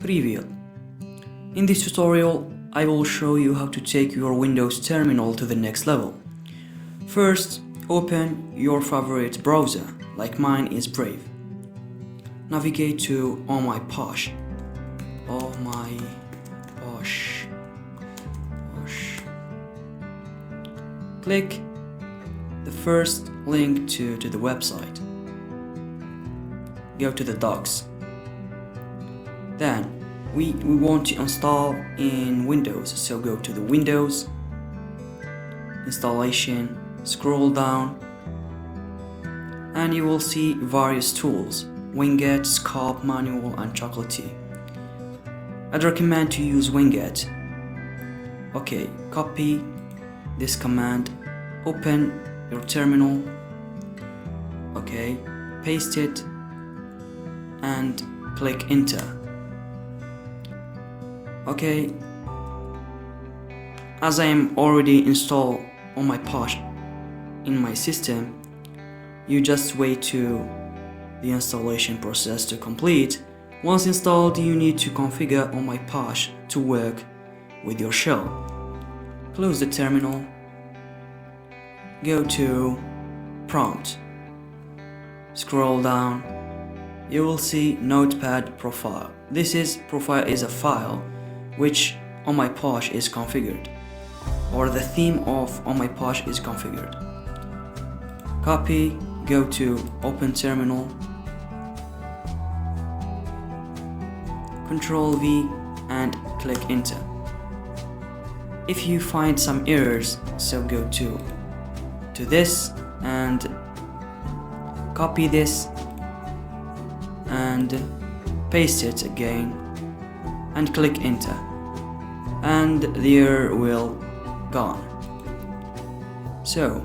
Привет! In this tutorial, I will show you how to take your Windows terminal to the next level. First, open your favorite browser, like mine is Brave. Navigate to Oh My Posh. Oh My Posh. Click the first link to the website. Go to the docs. Then we want to install in Windows, so go to the Windows, installation, scroll down, and you will see various tools: Winget, Sculpt, Manual, and Chocolatey. I'd recommend to use Winget. Okay, copy this command, open your terminal, okay, paste it, and click enter. Okay, as I am already installed on my Posh in my system, you just wait to the installation process to complete. Once installed, you need to configure Oh My Posh to work with your shell. Close the terminal, go to prompt, scroll down, you will see Notepad profile. This profile is a file which Oh My Posh is configured, or the theme of Oh My Posh is configured. Copy, go to open terminal, Ctrl V and click enter. If you find some errors, so go to this and copy this and paste it again and click enter, and the error will gone. So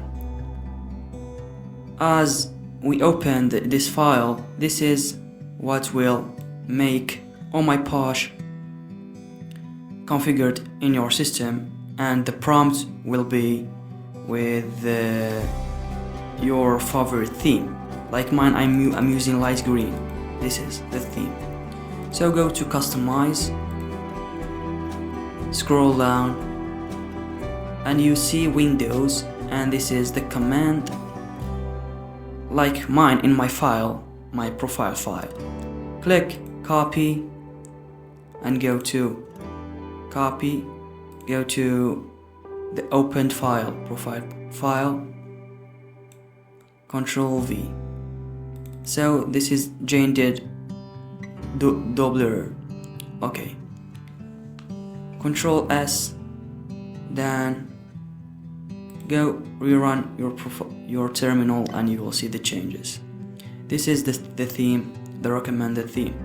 as we opened this file, this is what will make Oh My Posh configured in your system, and the prompt will be with your favorite theme. Like mine, I'm using light green. This is the theme. So go to customize, scroll down, and you see Windows, and this is the command like mine in my file, my profile file. Click copy and go to copy, go to the opened file, profile file, Ctrl V. So this is Jane did doubler. Okay, Ctrl S, then go rerun your terminal and you will see the changes. This is the theme, the recommended theme.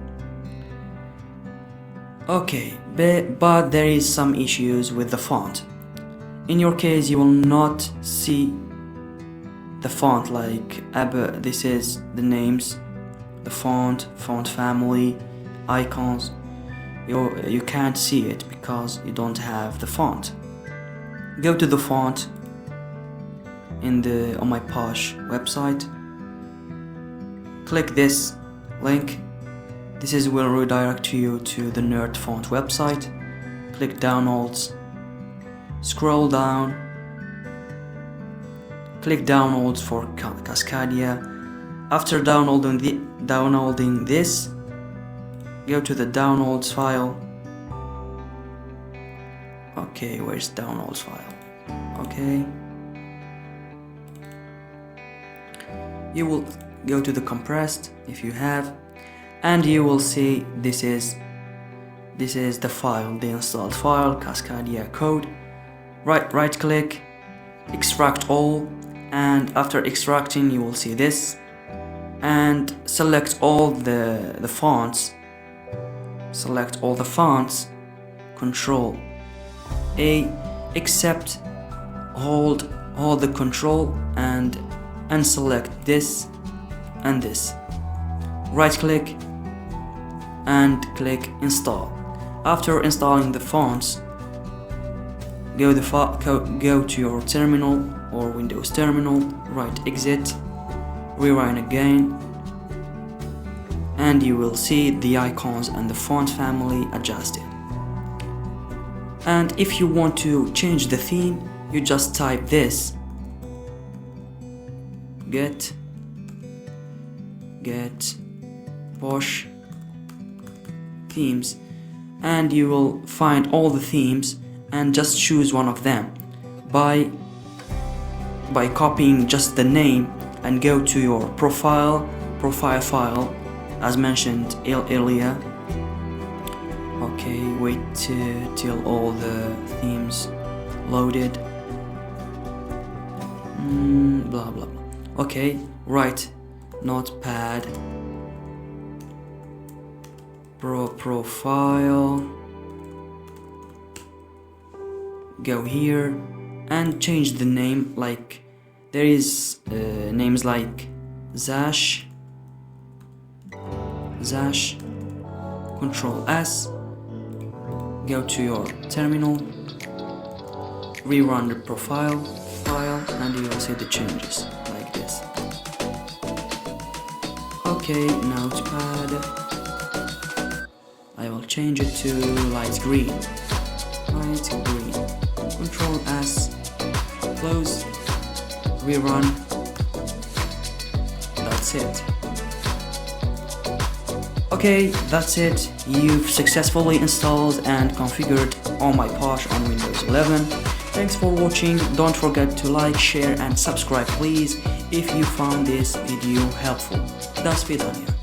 Okay, but there is some issues with the font. In your case, you will not see the font like this is the names, the font family, icons. You can't see it because you don't have the font. Go to the font in the Oh My Posh website, click this link. This will redirect you to the Nerd Font website. Click downloads, scroll down, click downloads for Cascadia. After downloading this, go to the downloads file. Okay, where's downloads file? Okay, you will go to the compressed if you have, and you will see this is the file, the installed file, Cascadia code. Right click, extract all, and after extracting you will see this, and select all the fonts. Select all the fonts, Ctrl A, except hold the Ctrl and select this and this. Right click and click install. After installing the fonts, go to your terminal or Windows terminal, right exit, rerun again, and you will see the icons and the font family adjusted. And if you want to change the theme, you just type this, get Posh themes, and you will find all the themes and just choose one of them by copying just the name and go to your profile file as mentioned earlier. Okay, wait till all the themes loaded. Blah blah blah. Okay, right, notepad, profile, go here and change the name. Like there is names like Zash, Control S, go to your terminal, rerun the profile file, and you will see the changes like this. Okay, notepad, I will change it to light green, Control S, close, rerun, that's it. Okay, that's it. You've successfully installed and configured Oh My Posh on Windows 11. Thanks for watching. Don't forget to like, share and subscribe please if you found this video helpful. До свидания.